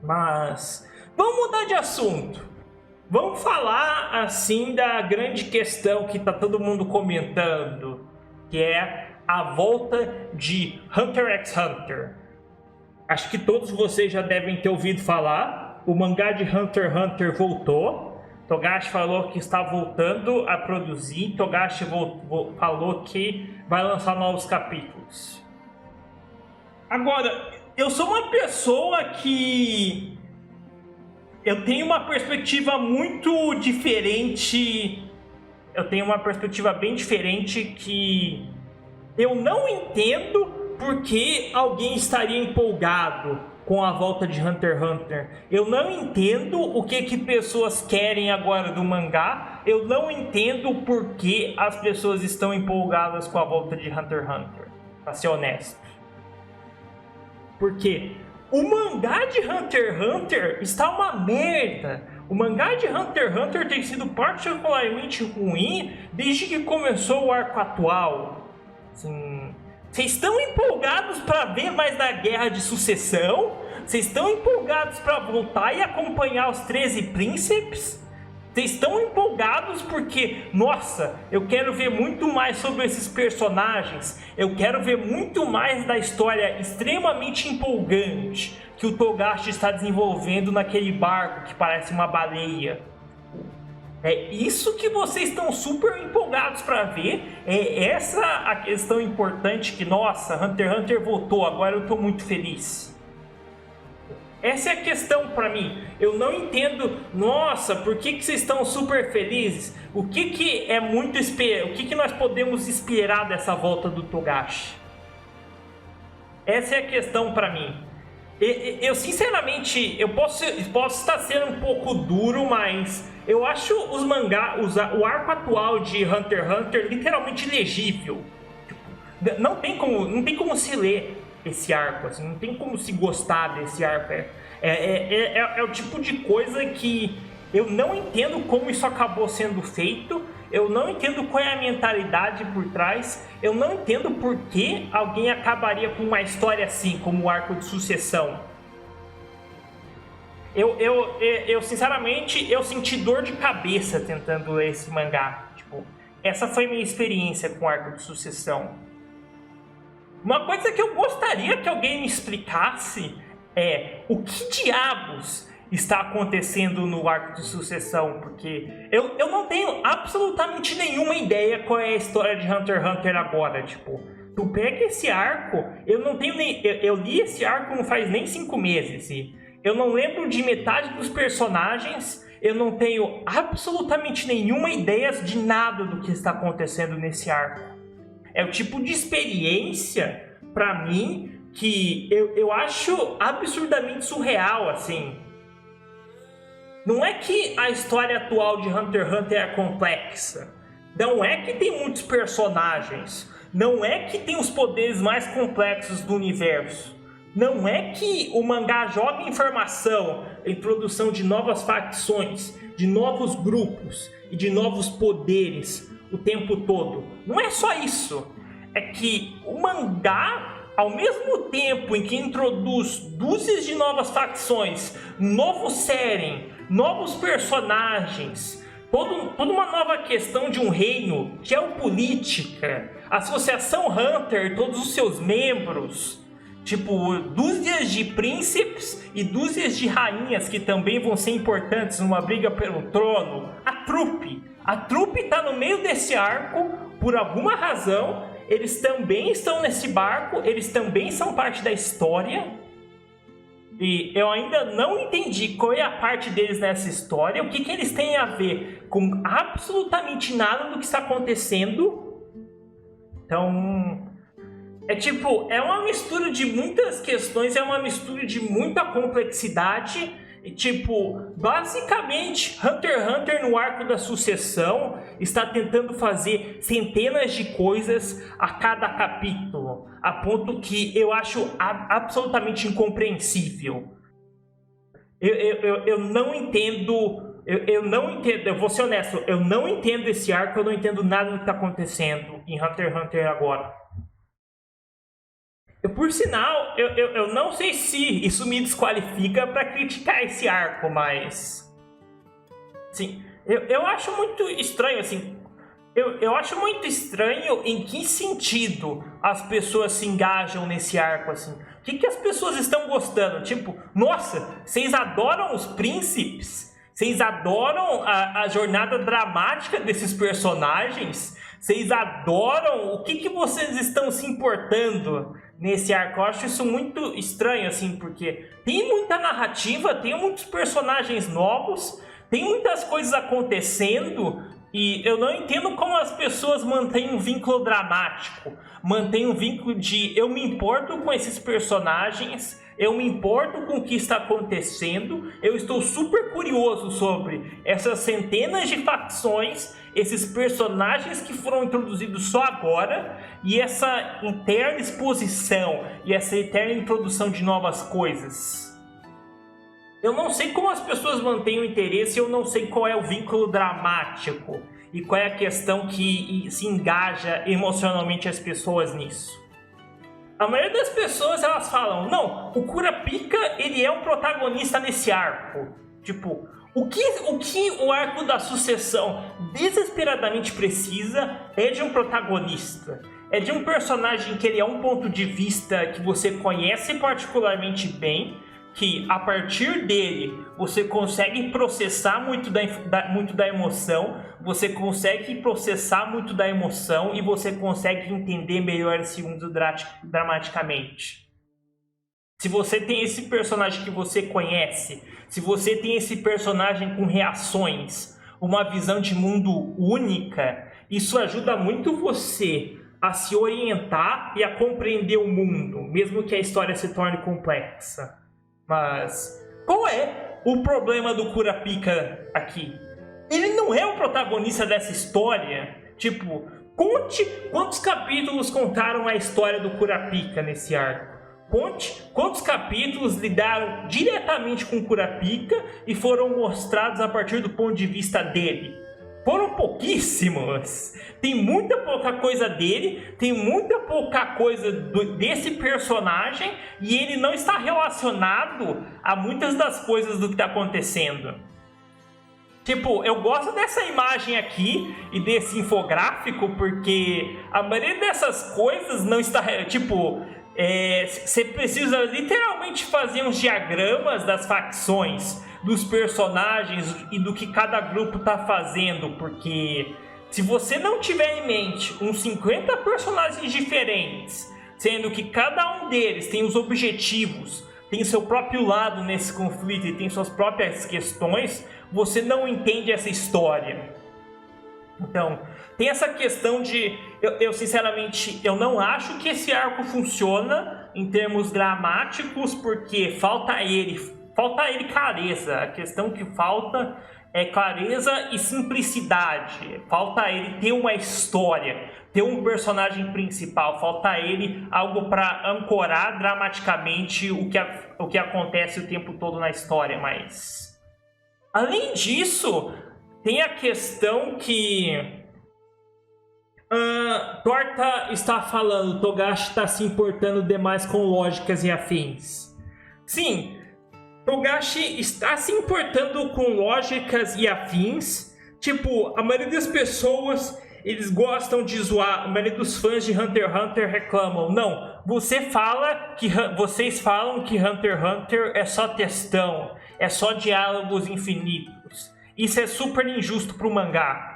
Mas vamos mudar de assunto. Vamos falar assim da grande questão que tá todo mundo comentando, que é a volta de Hunter x Hunter. Acho que todos vocês já devem ter ouvido falar. O mangá de Hunter x Hunter voltou. Togashi falou que está voltando a produzir. Togashi falou que vai lançar novos capítulos. Agora, eu sou uma pessoa que eu tenho uma perspectiva muito diferente. Eu tenho uma perspectiva bem diferente que eu não entendo por que alguém estaria empolgado com a volta de Hunter x Hunter. Eu não entendo o que pessoas querem agora do mangá. Eu não entendo por que as pessoas estão empolgadas com a volta de Hunter x Hunter, pra ser honesto. Porque o mangá de Hunter x Hunter está uma merda. O mangá de Hunter x Hunter tem sido particularmente ruim desde que começou o arco atual. Assim, vocês estão empolgados para ver mais da Guerra de Sucessão? Vocês estão empolgados para voltar e acompanhar os 13 Príncipes? Vocês estão empolgados porque, nossa, eu quero ver muito mais sobre esses personagens. Eu quero ver muito mais da história extremamente empolgante que o Togashi está desenvolvendo naquele barco que parece uma baleia. É isso que vocês estão super empolgados para ver. É essa a questão importante que, nossa, Hunter x Hunter voltou, agora eu estou muito feliz. Essa é a questão para mim. Eu não entendo, nossa, por que vocês estão super felizes? O que é muito o que nós podemos esperar dessa volta do Togashi? Essa é a questão para mim. Eu sinceramente, eu posso estar sendo um pouco duro, mas eu acho os mangás, o arco atual de Hunter x Hunter literalmente legível. Não tem como se ler esse arco, assim, não tem como se gostar desse arco. É o tipo de coisa que eu não entendo como isso acabou sendo feito. Eu não entendo qual é a mentalidade por trás. Eu não entendo por que alguém acabaria com uma história assim, como o arco de Sucessão. Eu sinceramente, eu senti dor de cabeça tentando ler esse mangá. Tipo, essa foi minha experiência com o arco de Sucessão. Uma coisa que eu gostaria que alguém me explicasse é o que diabos está acontecendo no arco de Sucessão, porque eu não tenho absolutamente nenhuma ideia qual é a história de Hunter x Hunter agora. Tipo, tu pega esse arco, eu não tenho nem... Eu li esse arco não faz nem 5 meses, e eu não lembro de metade dos personagens, eu não tenho absolutamente nenhuma ideia de nada do que está acontecendo nesse arco. É o tipo de experiência, pra mim, que eu acho absurdamente surreal, assim. Não é que a história atual de Hunter x Hunter é complexa. Não é que tem muitos personagens. Não é que tem os poderes mais complexos do universo. Não é que o mangá joga informação, a introdução de novas facções, de novos grupos e de novos poderes o tempo todo. Não é só isso. É que o mangá, ao mesmo tempo em que introduz dúzias de novas facções, novo Seren, novos personagens, toda uma nova questão de um reino, geopolítica, associação Hunter, todos os seus membros, tipo, dúzias de príncipes e dúzias de rainhas que também vão ser importantes numa briga pelo trono. A trupe tá no meio desse arco por alguma razão. Eles também estão nesse barco, eles também são parte da história. E eu ainda não entendi qual é a parte deles nessa história, o que eles têm a ver com absolutamente nada do que está acontecendo. Então, é uma mistura de muitas questões, é uma mistura de muita complexidade. E, basicamente, Hunter x Hunter no arco da Sucessão está tentando fazer centenas de coisas a cada capítulo, a ponto que eu acho absolutamente incompreensível. Eu não entendo, eu vou ser honesto, eu não entendo esse arco, eu não entendo nada do que está acontecendo em Hunter x Hunter agora. Por sinal, eu não sei se isso me desqualifica para criticar esse arco, mas... Sim, eu acho muito estranho, assim... Eu acho muito estranho em que sentido as pessoas se engajam nesse arco, assim. O que as pessoas estão gostando? Tipo, nossa, vocês adoram os príncipes? Vocês adoram a jornada dramática desses personagens? Vocês adoram? O que vocês estão se importando nesse arco? Eu acho isso muito estranho, assim, porque tem muita narrativa, tem muitos personagens novos, tem muitas coisas acontecendo, e eu não entendo como as pessoas mantêm um vínculo dramático, mantêm um vínculo de eu me importo com esses personagens, eu me importo com o que está acontecendo, eu estou super curioso sobre essas centenas de facções, esses personagens que foram introduzidos só agora, e essa interna exposição, e essa eterna introdução de novas coisas. Eu não sei como as pessoas mantêm o interesse, eu não sei qual é o vínculo dramático e qual é a questão que se engaja emocionalmente as pessoas nisso. A maioria das pessoas, elas falam, não, o Kurapika, ele é um protagonista nesse arco. Tipo, o que o arco da sucessão desesperadamente precisa é de um protagonista. É de um personagem que ele é um ponto de vista que você conhece particularmente bem, que a partir dele você consegue processar muito da emoção, você consegue processar muito da emoção e você consegue entender melhor esse mundo dramaticamente. Se você tem esse personagem que você conhece, se você tem esse personagem com reações, uma visão de mundo única, isso ajuda muito você a se orientar e a compreender o mundo, mesmo que a história se torne complexa. Mas qual é o problema do Kurapika aqui? Ele não é o protagonista dessa história. Tipo, conte quantos capítulos contaram a história do Kurapika nesse arco. Conte quantos capítulos lidaram diretamente com o Kurapika e foram mostrados a partir do ponto de vista dele. Foram pouquíssimos. Tem muita pouca coisa dele, tem muita pouca coisa desse personagem e ele não está relacionado a muitas das coisas do que está acontecendo. Tipo, eu gosto dessa imagem aqui e desse infográfico porque a maioria dessas coisas não está... Tipo, você precisa literalmente fazer uns diagramas das facções, dos personagens e do que cada grupo está fazendo, porque se você não tiver em mente uns 50 personagens diferentes, sendo que cada um deles tem os objetivos, tem seu próprio lado nesse conflito e tem suas próprias questões, você não entende essa história. Então, tem essa questão de... Eu sinceramente, eu não acho que esse arco funciona em termos dramáticos, porque falta ele clareza. A questão que falta é clareza e simplicidade. Falta ele ter uma história, ter um personagem principal. Falta ele algo para ancorar dramaticamente o que acontece o tempo todo na história. Mas, além disso, tem a questão que... Torta está falando, Togashi está se importando demais com lógicas e afins. Sim, Togashi está se importando com lógicas e afins. Tipo, a maioria das pessoas, eles gostam de zoar. A maioria dos fãs de Hunter x Hunter reclamam. Não, vocês falam que Hunter x Hunter é só textão, é só diálogos infinitos. Isso é super injusto pro mangá.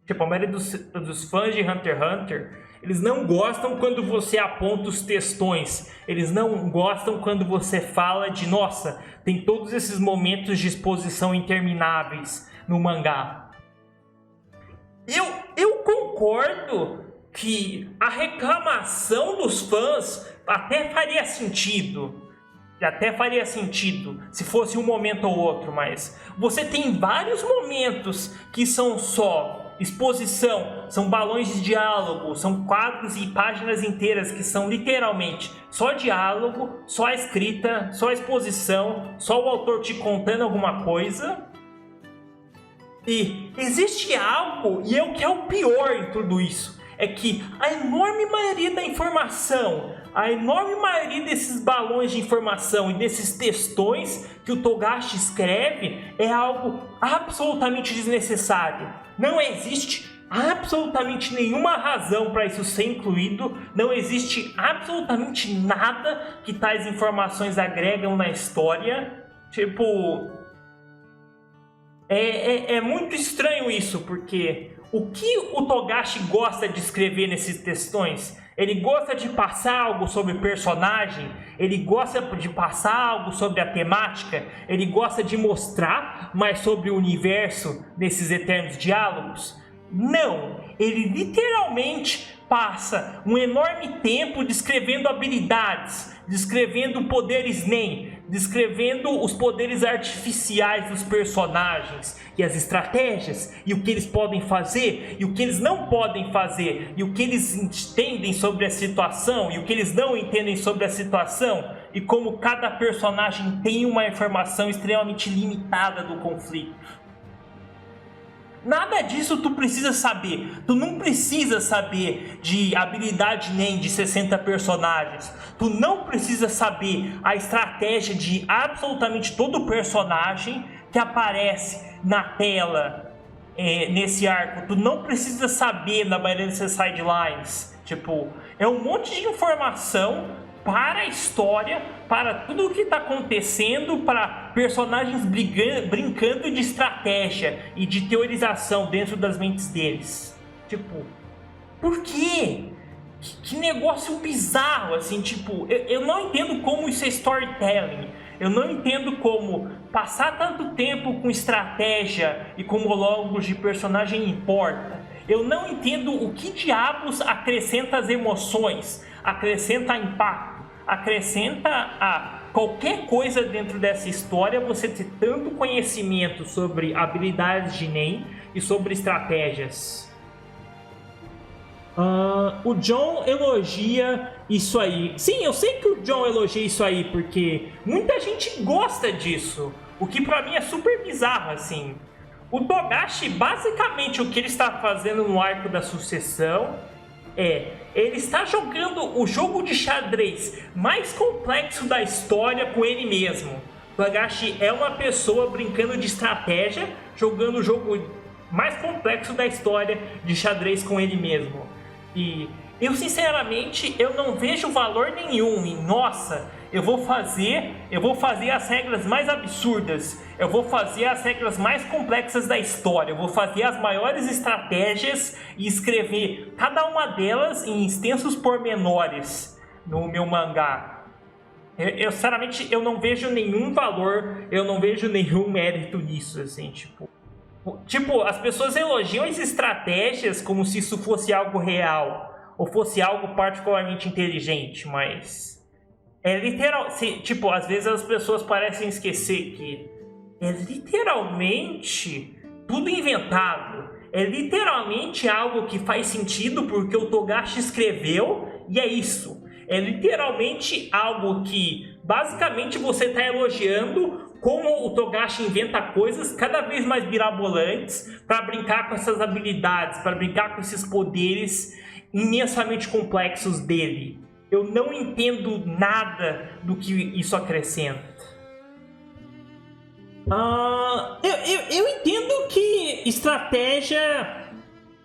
Tipo, a maioria dos fãs de Hunter x Hunter, eles não gostam quando você aponta os textões. Eles não gostam quando você fala de, nossa, tem todos esses momentos de exposição intermináveis no mangá. Eu concordo que a reclamação dos fãs até faria sentido. Até faria sentido se fosse um momento ou outro, mas você tem vários momentos que são só exposição, são balões de diálogo, são quadros e páginas inteiras que são literalmente só diálogo, só a escrita, só a exposição, só o autor te contando alguma coisa. E existe algo, e é o que é o pior em tudo isso, é que a enorme maioria da informação, a enorme maioria desses balões de informação e desses textões que o Togashi escreve é algo absolutamente desnecessário. Não existe absolutamente nenhuma razão para isso ser incluído, não existe absolutamente nada que tais informações agregam na história. Tipo, é muito estranho isso, porque o que o Togashi gosta de escrever nesses textões? Ele gosta de passar algo sobre o personagem, ele gosta de passar algo sobre a temática, ele gosta de mostrar mais sobre o universo nesses eternos diálogos? Não, ele literalmente passa um enorme tempo descrevendo habilidades, descrevendo poderes NEM, descrevendo os poderes artificiais dos personagens e as estratégias e o que eles podem fazer e o que eles não podem fazer e o que eles entendem sobre a situação e o que eles não entendem sobre a situação e como cada personagem tem uma informação extremamente limitada do conflito. Nada disso tu precisa saber. Tu não precisa saber de habilidade NEM de 60 personagens. Tu não precisa saber a estratégia de absolutamente todo personagem que aparece na tela nesse arco. Tu não precisa saber na maioria dessas sidelines. Tipo, é um monte de informação para a história, para tudo o que está acontecendo, para personagens brincando de estratégia e de teorização dentro das mentes deles. Tipo, por quê? Que negócio bizarro, assim, tipo, eu não entendo como isso é storytelling. Eu não entendo como passar tanto tempo com estratégia e com monólogos de personagem importa. Eu não entendo o que diabos acrescenta as emoções, acrescenta impacto, acrescenta a qualquer coisa dentro dessa história você ter tanto conhecimento sobre habilidades de NEM e sobre estratégias. O John elogia isso aí. Sim, eu sei que o John elogia isso aí porque muita gente gosta disso, o que pra mim é super bizarro, assim. O Togashi, basicamente, o que ele está fazendo no arco da sucessão ele está jogando o jogo de xadrez mais complexo da história com ele mesmo. Togashi é uma pessoa brincando de estratégia, jogando o jogo mais complexo da história de xadrez com ele mesmo. E eu sinceramente eu não vejo valor nenhum em, nossa, eu vou fazer as regras mais absurdas, eu vou fazer as regras mais complexas da história, eu vou fazer as maiores estratégias e escrever cada uma delas em extensos pormenores no meu mangá. Eu sinceramente eu não vejo nenhum valor, eu não vejo nenhum mérito nisso, assim, tipo, as pessoas elogiam as estratégias como se isso fosse algo real ou fosse algo particularmente inteligente, mas é literal, tipo, às vezes as pessoas parecem esquecer que é literalmente tudo inventado. É literalmente algo que faz sentido porque o Togashi escreveu e é isso. É literalmente algo que basicamente você está elogiando como o Togashi inventa coisas cada vez mais mirabolantes para brincar com essas habilidades, para brincar com esses poderes imensamente complexos dele. Eu não entendo nada do que isso acrescenta. Eu entendo que estratégia...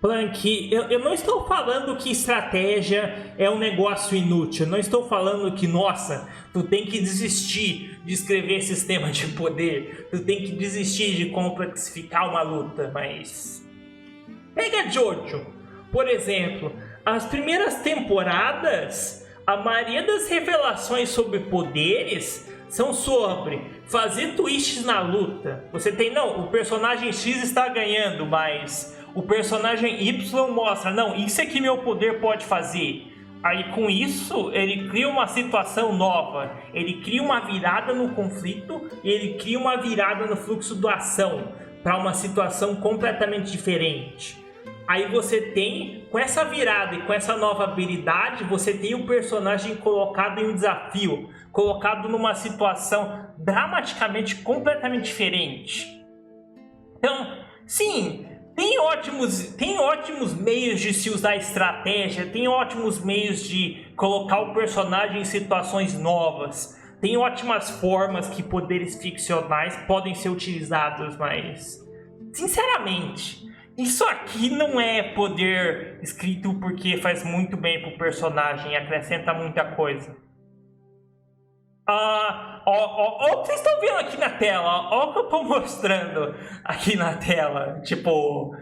Plank, eu não estou falando que estratégia é um negócio inútil. Eu não estou falando que, nossa, tu tem que desistir de escrever sistema de poder. Tu tem que desistir de complexificar uma luta, mas... Pega Jojo, por exemplo. As primeiras temporadas... A maioria das revelações sobre poderes são sobre fazer twists na luta. Você tem, não, o personagem X está ganhando, mas o personagem Y mostra, não, isso é que meu poder pode fazer. Aí com isso, ele cria uma situação nova, ele cria uma virada no conflito e ele cria uma virada no fluxo da ação para uma situação completamente diferente. Aí você tem, com essa virada e com essa nova habilidade, você tem o personagem colocado em um desafio, colocado numa situação dramaticamente completamente diferente. Então, sim, tem ótimos meios de se usar estratégia, tem ótimos meios de colocar o personagem em situações novas. Tem ótimas formas que poderes ficcionais podem ser utilizados, mas sinceramente, isso aqui não é poder escrito porque faz muito bem pro personagem e acrescenta muita coisa. Ó o que vocês estão vendo aqui na tela, ó o que eu tô mostrando aqui na tela. Tipo,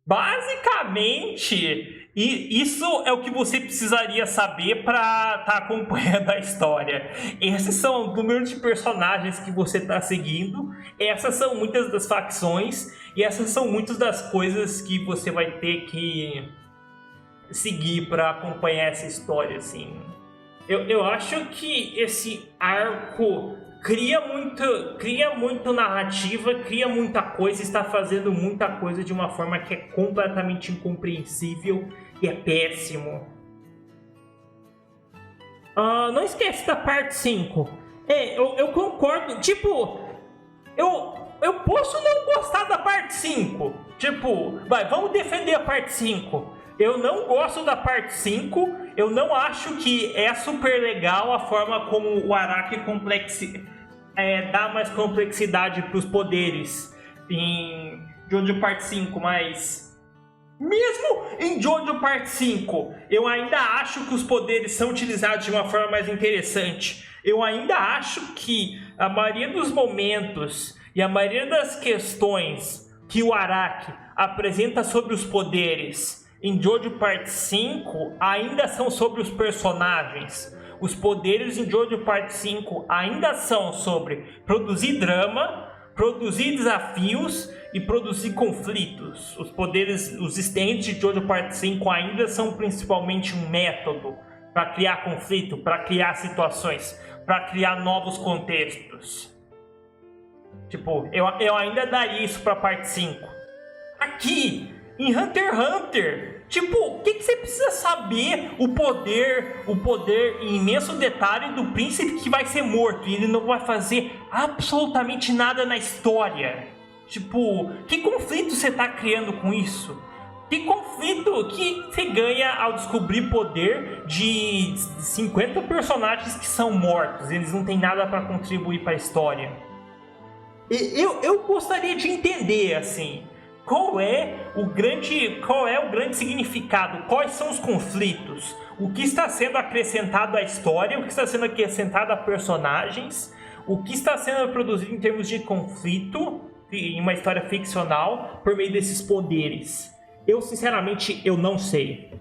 basicamente, isso é o que você precisaria saber para estar acompanhando a história. Esses são o número de personagens que você está seguindo, essas são muitas das facções, e essas são muitas das coisas que você vai ter que seguir para acompanhar essa história, assim. Eu acho que esse arco cria muito narrativa, cria muita coisa, está fazendo muita coisa de uma forma que é completamente incompreensível e é péssimo. Não esquece da parte 5. Eu concordo, tipo, eu posso não gostar da parte 5. Tipo, vamos defender a parte 5. Eu não gosto da parte 5, eu não acho que é super legal a forma como o Araki dá mais complexidade para os poderes em Jojo Parte 5, mas mesmo em Jojo Parte 5, eu ainda acho que os poderes são utilizados de uma forma mais interessante. Eu ainda acho que a maioria dos momentos e a maioria das questões que o Araki apresenta sobre os poderes em Jojo Parte 5 ainda são sobre os personagens. Os poderes em Jojo Parte 5 ainda são sobre produzir drama, produzir desafios e produzir conflitos. Os poderes, os stands de Jojo Parte 5 ainda são principalmente um método para criar conflito, para criar situações, para criar novos contextos. Tipo, eu ainda daria isso para Parte 5. Aqui, em Hunter x Hunter, tipo, o que você precisa saber? O poder em imenso detalhe do príncipe que vai ser morto e ele não vai fazer absolutamente nada na história. Tipo, que conflito você tá criando com isso? Que conflito que você ganha ao descobrir poder de 50 personagens que são mortos? Eles não têm nada para contribuir para a história. Eu gostaria de entender, assim, qual é o grande significado, quais são os conflitos, o que está sendo acrescentado à história, o que está sendo acrescentado a personagens, o que está sendo produzido em termos de conflito em uma história ficcional por meio desses poderes. Eu, sinceramente, eu não sei.